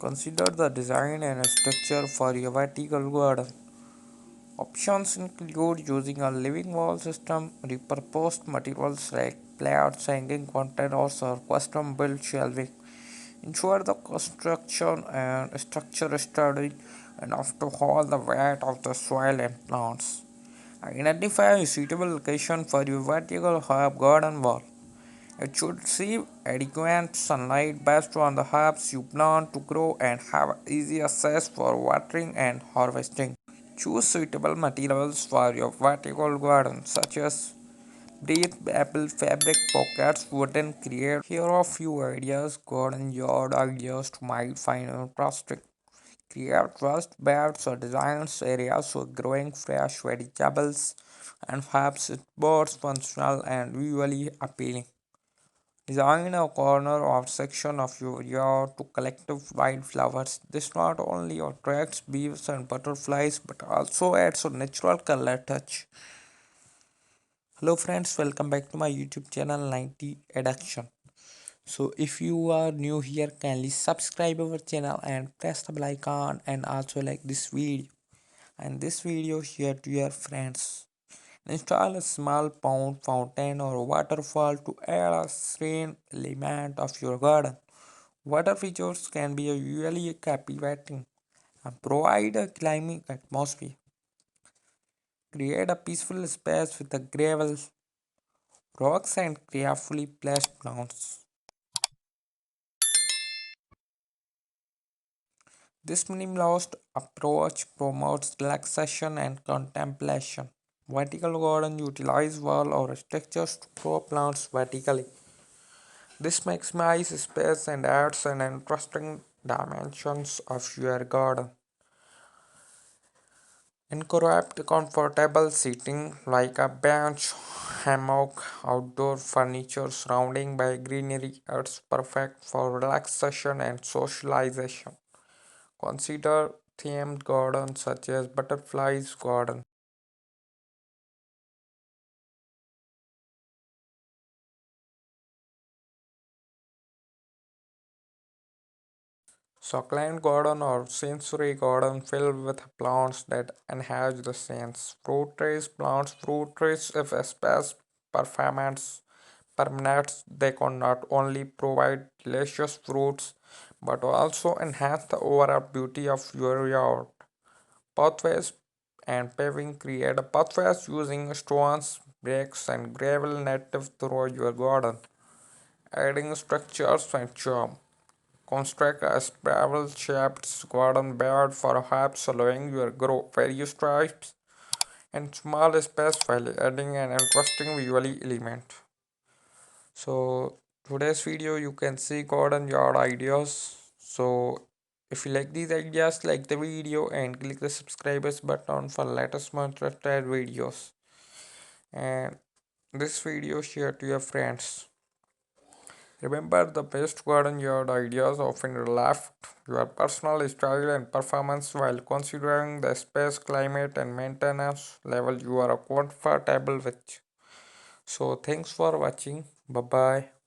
Consider the design and structure for your vertical garden. Options include using a living wall system, repurposed materials like plants, hanging containers, or custom built shelving. Ensure the construction and structure is sturdy enough to hold the weight of the soil and plants. Identify a suitable location for your vertical herb garden wall. It should receive adequate sunlight based on the herbs you plant to grow and have easy access for watering and harvesting. Choose suitable materials for your vertical garden such as breathable fabric pockets, wooden create. Here are a few ideas, garden yard ideas to might find interesting. Create raised beds or designs areas for growing fresh vegetables and herbs it both functional and visually appealing. Design a corner or section of your yard to collect wildflowers. This not only attracts bees and butterflies but also adds a natural color touch. Hello friends, welcome back to my YouTube channel 90 Addiction. So if you are new here, kindly subscribe our channel and press the bell icon and also like this video. And this video share to your friends. Install a small pond, fountain or waterfall to add a serene element of your garden. Water features can be really captivating and provide a climbing atmosphere. Create a peaceful space with a gravel, rocks and carefully placed plants. This minimalist approach promotes relaxation and contemplation. Vertical garden utilize wall or structures to grow plants vertically. This maximizes space and adds an interesting dimensions of your garden. Incorporate comfortable seating like a bench, hammock, outdoor furniture surrounding by greenery. It's perfect for relaxation and socialization. Consider themed gardens such as butterflies garden. Succulent garden or sensory garden filled with plants that enhance the sense. Fruit trees, plants, fruit trees, if a space permits, they can not only provide delicious fruits but also enhance the overall beauty of your yard. Pathways and paving create a pathways using stones, bricks, and gravel native through your garden, adding structures and charm. Construct a spiral-shaped garden bed for herbs allowing you to grow various types in small space while adding an interesting visual element. So today's video you can see garden yard ideas. So if you like these ideas, like the video and click the subscribers button for latest more interested videos. And this video share to your friends. Remember, the best garden yard ideas often reflect your personal style and performance while considering the space, climate, and maintenance level you are comfortable with. So, thanks for watching. Bye bye.